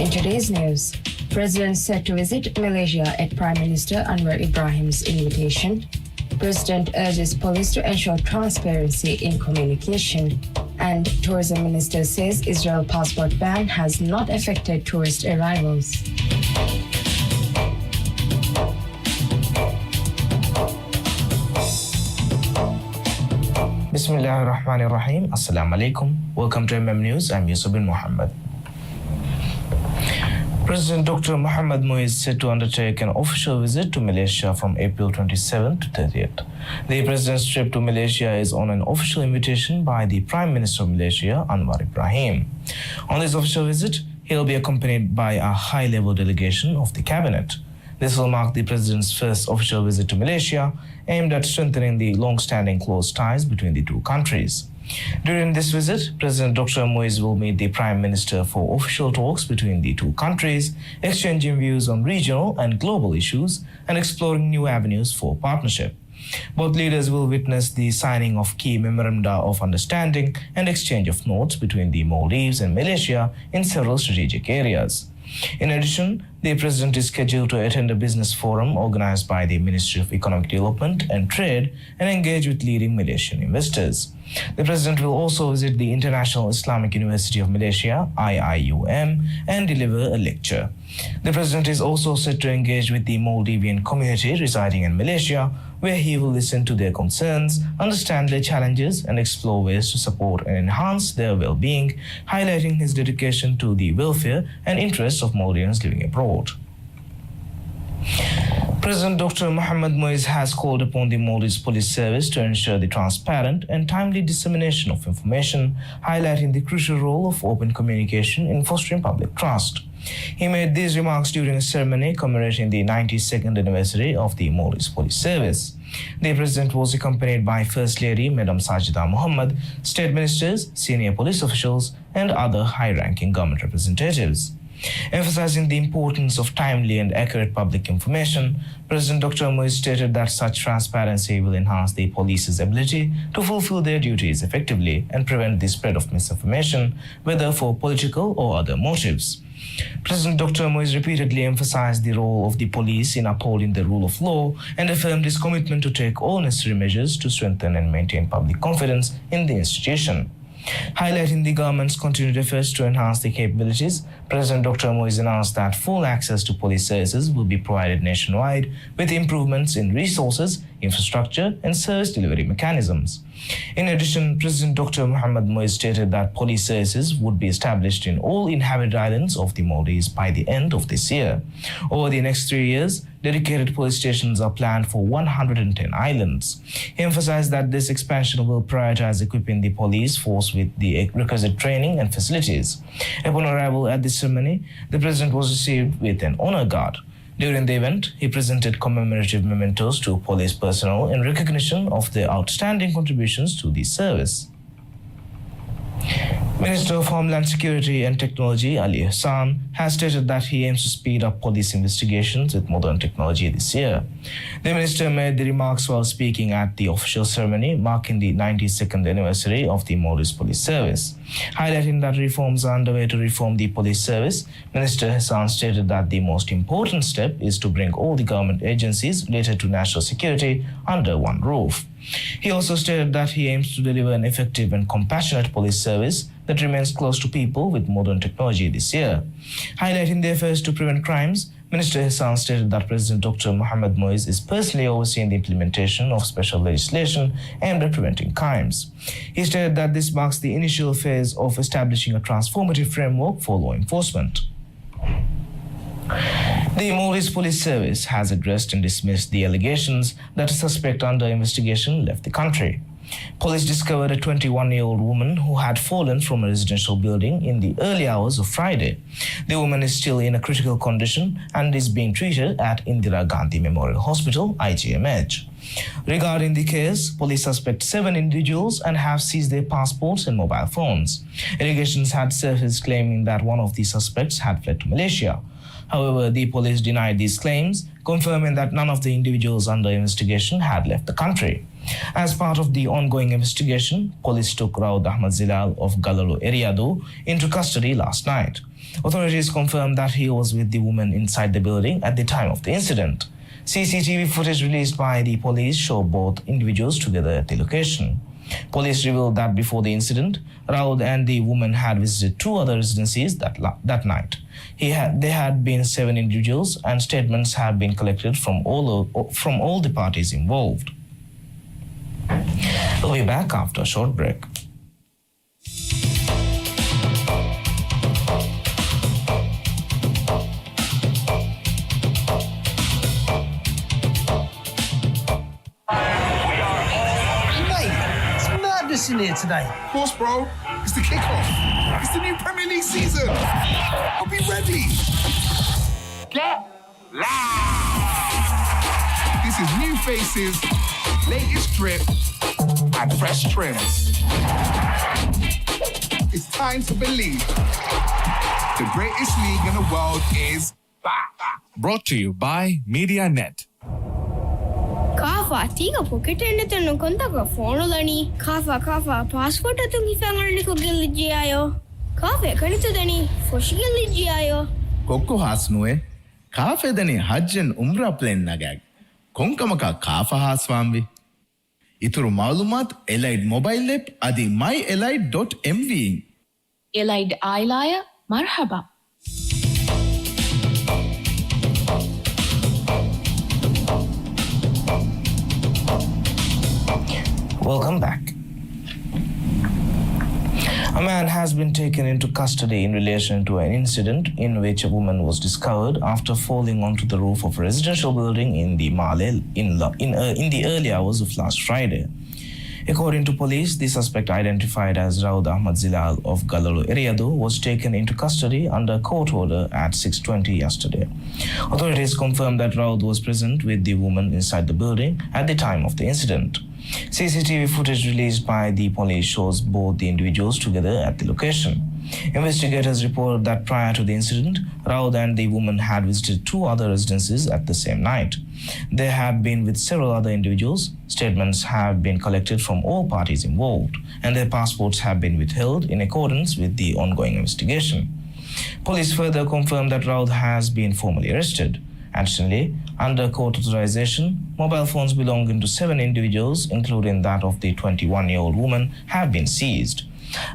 In today's news, President set to visit Malaysia at Prime Minister Anwar Ibrahim's invitation. President urges police to ensure transparency in communication. And Tourism Minister says Israel passport ban has not affected tourist arrivals. Bismillahirrahmanirrahim. Assalamu alaikum. Welcome to MM News. I'm Yusuf bin Muhammad. President Dr. Mohamed Muiz is set to undertake an official visit to Malaysia from April 27th to 30th. The president's trip to Malaysia is on an official invitation by the Prime Minister of Malaysia, Anwar Ibrahim. On this official visit, he'll be accompanied by a high-level delegation of the cabinet. This will mark the president's first official visit to Malaysia, aimed at strengthening the long-standing close ties between the two countries. During this visit, President Dr. Muiz will meet the Prime Minister for official talks between the two countries, exchanging views on regional and global issues and exploring new avenues for partnership. Both leaders will witness the signing of key memoranda of understanding and exchange of notes between the Maldives and Malaysia in several strategic areas. In addition, the president is scheduled to attend a business forum organized by the Ministry of Economic Development and Trade and engage with leading Malaysian investors. The president will also visit the International Islamic University of Malaysia, IIUM, and deliver a lecture. The president is also set to engage with the Maldivian community residing in Malaysia, where he will listen to their concerns, understand their challenges, and explore ways to support and enhance their well-being, highlighting his dedication to the welfare and interests of Maldivians living abroad. President Dr. Mohamed Muiz has called upon the Maldives Police Service to ensure the transparent and timely dissemination of information, highlighting the crucial role of open communication in fostering public trust. He made these remarks during a ceremony commemorating the 92nd anniversary of the Maldives Police Service. The president was accompanied by First Lady Madam Sajida Mohammed, state ministers, senior police officials, and other high-ranking government representatives. Emphasizing the importance of timely and accurate public information, President Dr. Muiz stated that such transparency will enhance the police's ability to fulfill their duties effectively and prevent the spread of misinformation, whether for political or other motives. President Dr. Muiz repeatedly emphasized the role of the police in upholding the rule of law and affirmed his commitment to take all necessary measures to strengthen and maintain public confidence in the institution. Highlighting the government's continued efforts to enhance the capabilities, President Dr. Muiz announced that full access to police services will be provided nationwide with improvements in resources, infrastructure, and service delivery mechanisms. In addition, President Dr. Mohamed Muiz stated that police services would be established in all inhabited islands of the Maldives by the end of this year. Over the next 3 years, dedicated police stations are planned for 110 islands. He emphasized that this expansion will prioritize equipping the police force with the requisite training and facilities. Upon arrival at the ceremony, the president was received with an honor guard. During the event, he presented commemorative mementos to police personnel in recognition of their outstanding contributions to the service. Minister of Homeland Security and Technology Ali Hassan has stated that he aims to speed up police investigations with modern technology this year. The minister made the remarks while speaking at the official ceremony marking the 92nd anniversary of the Maldives Police Service. Highlighting that reforms are underway to reform the police service, Minister Hassan stated that the most important step is to bring all the government agencies related to national security under one roof. He also stated that he aims to deliver an effective and compassionate police service that remains close to people with modern technology this year. Highlighting the efforts to prevent crimes, Minister Hassan stated that President Dr. Mohamed Muiz is personally overseeing the implementation of special legislation aimed at preventing crimes. He stated that this marks the initial phase of establishing a transformative framework for law enforcement. The Maldives Police Service has addressed and dismissed the allegations that a suspect under investigation left the country. Police discovered a 21-year-old woman who had fallen from a residential building in the early hours of Friday. The woman is still in a critical condition and is being treated at Indira Gandhi Memorial Hospital, IGMH. Regarding the case, police suspect 7 individuals and have seized their passports and mobile phones. Allegations had surfaced claiming that one of the suspects had fled to Malaysia. However, the police denied these claims, confirming that none of the individuals under investigation had left the country. As part of the ongoing investigation, police took Raud Ahmad Zilal of Galalo Eriado into custody last night. Authorities confirmed that he was with the woman inside the building at the time of the incident. CCTV footage released by the police showed both individuals together at the location. Police revealed that before the incident, Raud and the woman had visited 2 other residencies that night. There had been 7 individuals, and statements have been collected from all the parties involved. We'll be back after a short break. In here today. Of course, bro. It's the kickoff. It's the new Premier League season. I'll be ready. Get live. This is new faces, latest drip, and fresh trims. It's time to believe. The greatest league in the world is back. Brought to you by MediaNet. Kafa, tiga pocket and the no contact phone lani. Kafa, passport to me family ko gilijiayo. Kafe, Kanitani, for she gilijiayo. Kokko hasnue, Kafe dani Hajjan Umra plane nagag. Konkamaka Kafa haswambi. Ituru Malumat, Elite Mobile App, Adi myelite.mv. Elite Ailaya, Marhaba. Welcome back. A man has been taken into custody in relation to an incident in which a woman was discovered after falling onto the roof of a residential building in the Male in the early hours of last Friday. According to police, the suspect, identified as Raud Ahmad Zilal of Galalo Eriado, was taken into custody under court order at 6:20 yesterday. Authorities confirmed that Raud was present with the woman inside the building at the time of the incident. CCTV footage released by the police shows both the individuals together at the location. Investigators reported that prior to the incident, Raud and the woman had visited 2 other residences at the same night. They had been with several other individuals. Statements have been collected from all parties involved, and their passports have been withheld in accordance with the ongoing investigation. Police further confirmed that Raud has been formally arrested. Additionally, under court authorization, mobile phones belonging to 7 individuals, including that of the 21-year-old woman, have been seized.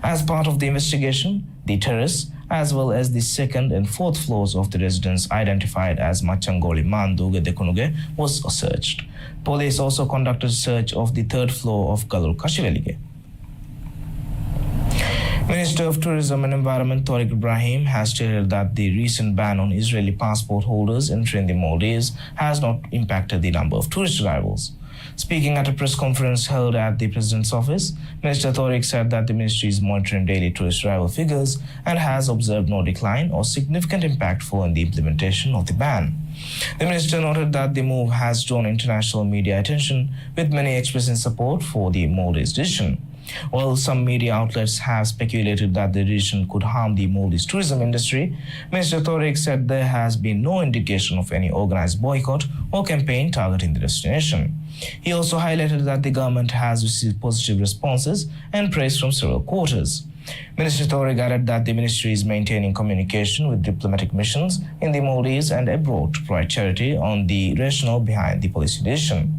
As part of the investigation, the terrace, as well as the 2nd and 4th floors of the residence identified as Machangoli Manduge Dekunuge was searched. Police also conducted a search of the 3rd floor of Galur Kashivelige. Minister of Tourism and Environment Tariq Ibrahim has stated that the recent ban on Israeli passport holders entering the Maldives has not impacted the number of tourist arrivals. Speaking at a press conference held at the President's office, Minister Tariq said that the ministry is monitoring daily tourist arrival figures and has observed no decline or significant impact following the implementation of the ban. The minister noted that the move has drawn international media attention, with many expressing support for the Maldives decision. While some media outlets have speculated that the decision could harm the Maldives tourism industry, Minister Tariq said there has been no indication of any organized boycott or campaign targeting the destination. He also highlighted that the government has received positive responses and praise from several quarters. Minister Tariq added that the ministry is maintaining communication with diplomatic missions in the Maldives and abroad to provide clarity on the rationale behind the policy decision.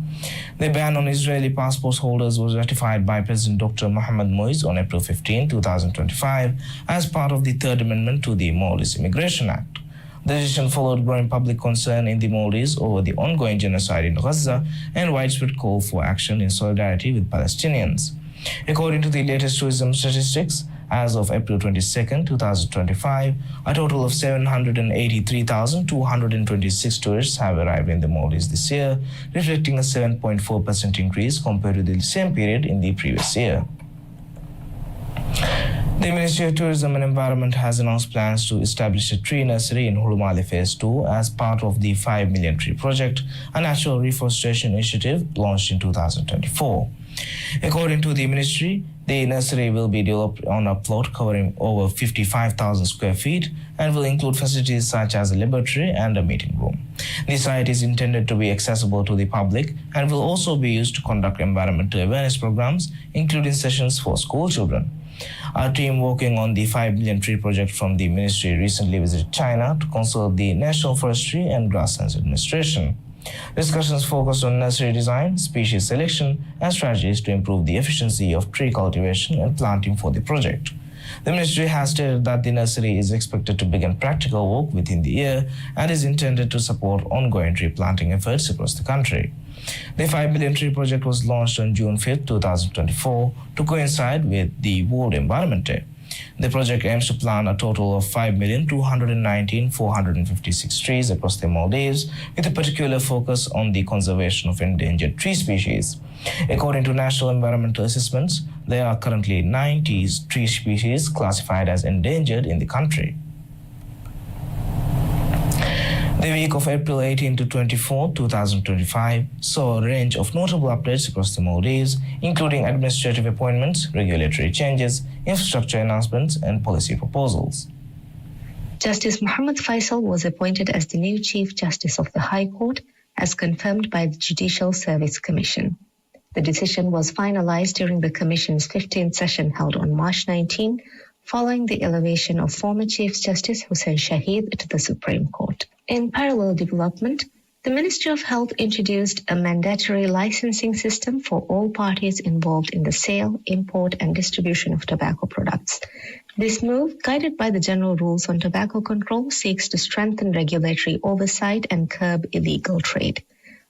The ban on Israeli passport holders was ratified by President Dr. Mohamed Moise on April 15, 2025, as part of the Third Amendment to the Maldives Immigration Act. The decision followed growing public concern in the Maldives over the ongoing genocide in Gaza and widespread call for action in solidarity with Palestinians. According to the latest tourism statistics, as of April 22, 2025, a total of 783,226 tourists have arrived in the Maldives this year, reflecting a 7.4% increase compared to the same period in the previous year. The Ministry of Tourism and Environment has announced plans to establish a tree nursery in Hulumale Phase 2 as part of the 5 Million Tree Project, a natural reforestation initiative launched in 2024. According to the ministry, the nursery will be developed on a plot covering over 55,000 square feet and will include facilities such as a laboratory and a meeting room. The site is intended to be accessible to the public and will also be used to conduct environmental awareness programs, including sessions for school children. Our team working on the 5 Million Tree Project from the ministry recently visited China to consult the National Forestry and Grasslands Administration. Discussions focused on nursery design, species selection, and strategies to improve the efficiency of tree cultivation and planting for the project. The ministry has stated that the nursery is expected to begin practical work within the year and is intended to support ongoing tree planting efforts across the country. The 5 Million Tree Project was launched on June 5, 2024 to coincide with the World Environment Day. The project aims to plant a total of 5,219,456 trees across the Maldives, with a particular focus on the conservation of endangered tree species. According to national environmental assessments, there are currently 90 tree species classified as endangered in the country. The week of April 18 to 24, 2025 saw a range of notable updates across the Maldives, including administrative appointments, regulatory changes, infrastructure announcements, and policy proposals. Justice Muhammad Faisal was appointed as the new Chief Justice of the High Court, as confirmed by the Judicial Service Commission. The decision was finalized during the Commission's 15th session held on March 19, following the elevation of former Chief Justice Hussein Shahid to the Supreme Court. In parallel development, the Ministry of Health introduced a mandatory licensing system for all parties involved in the sale, import, and distribution of tobacco products. This move, guided by the General Rules on Tobacco Control, seeks to strengthen regulatory oversight and curb illegal trade.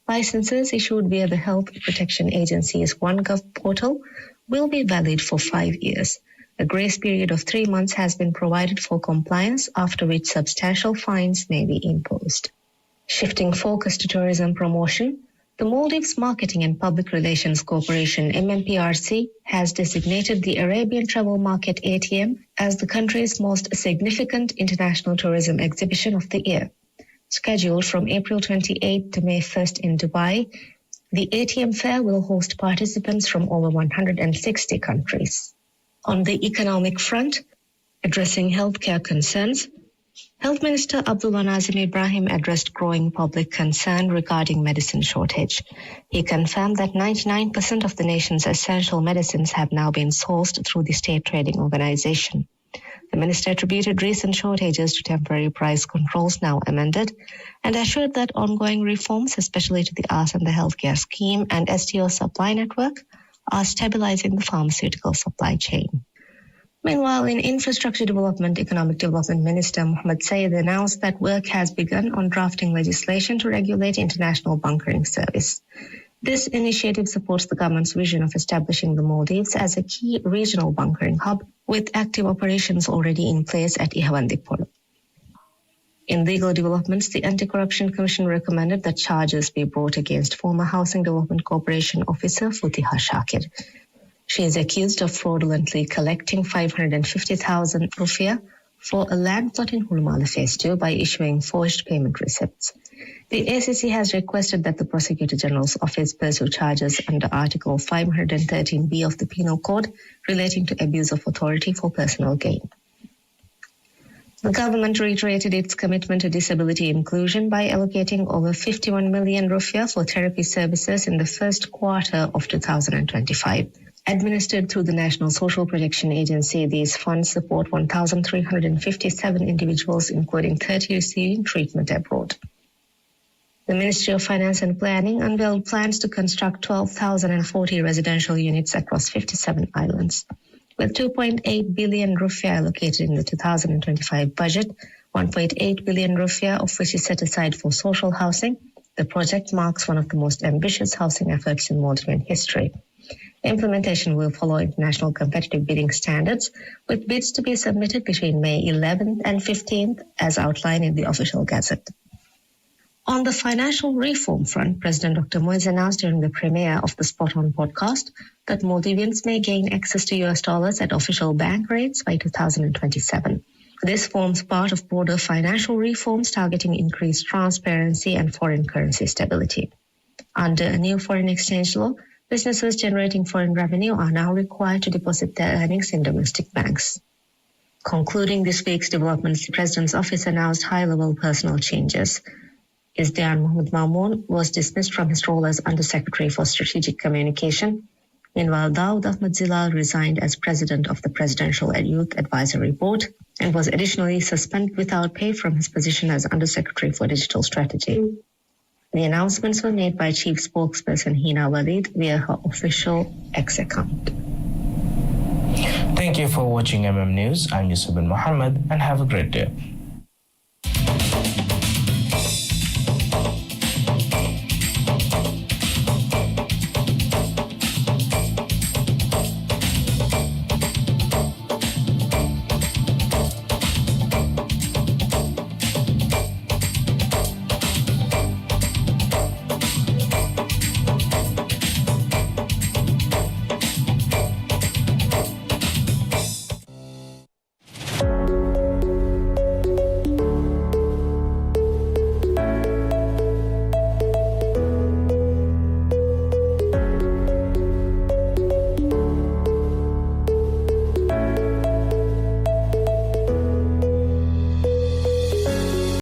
Licenses issued via the Health Protection Agency's OneGov portal will be valid for 5 years. A grace period of 3 months has been provided for compliance, after which substantial fines may be imposed. Shifting focus to tourism promotion, the Maldives Marketing and Public Relations Corporation MMPRC has designated the Arabian Travel Market ATM as the country's most significant international tourism exhibition of the year. Scheduled from April 28 to May 1st in Dubai, the ATM fair will host participants from over 160 countries. On the economic front, addressing healthcare concerns, Health Minister Abdullah Nazim Ibrahim addressed growing public concern regarding medicine shortage. He confirmed that 99% of the nation's essential medicines have now been sourced through the State Trading Organization. The minister attributed recent shortages to temporary price controls now amended and assured that ongoing reforms, especially to the ARS and the healthcare scheme and STO supply network, are stabilizing the pharmaceutical supply chain. Meanwhile, in Infrastructure Development, Economic Development Minister Mohammed Sayed announced that work has begun on drafting legislation to regulate international bunkering service. This initiative supports the government's vision of establishing the Maldives as a key regional bunkering hub, with active operations already in place at Ihawandipur. In legal developments, the Anti-Corruption Commission recommended that charges be brought against former Housing Development Corporation officer Futiha Shakir. She is accused of fraudulently collecting 550,000 rupiah for a land plot in Hulumale Phase 2 by issuing forged payment receipts. The ACC has requested that the Prosecutor General's Office pursue charges under Article 513B of the Penal Code relating to abuse of authority for personal gain. The government reiterated its commitment to disability inclusion by allocating over 51 million rupiah for therapy services in the first quarter of 2025. Administered through the National Social Protection Agency, these funds support 1,357 individuals, including 30 receiving treatment abroad. The Ministry of Finance and Planning unveiled plans to construct 12,040 residential units across 57 islands. With 2.8 billion rupiah allocated in the 2025 budget, 1.8 billion rupiah of which is set aside for social housing, the project marks one of the most ambitious housing efforts in Maldivian history. Implementation will follow international competitive bidding standards, with bids to be submitted between May 11th and 15th, as outlined in the official gazette. On the financial reform front, President Dr. Moise announced during the premiere of the Spot On podcast that Maldivians may gain access to US dollars at official bank rates by 2027. This forms part of broader financial reforms targeting increased transparency and foreign currency stability. Under a new foreign exchange law, businesses generating foreign revenue are now required to deposit their earnings in domestic banks. Concluding this week's developments, the President's office announced high-level personnel changes. Izdian Mohamed Mamoon was dismissed from his role as Undersecretary for Strategic Communication. Meanwhile, Dawood Ahmed Zilal resigned as President of the Presidential Youth Advisory Board and was additionally suspended without pay from his position as Undersecretary for Digital Strategy. The announcements were made by Chief Spokesperson Hina Walid via her official X account. Thank you for watching MM News. I'm Yusuf bin Mohammed and have a great day.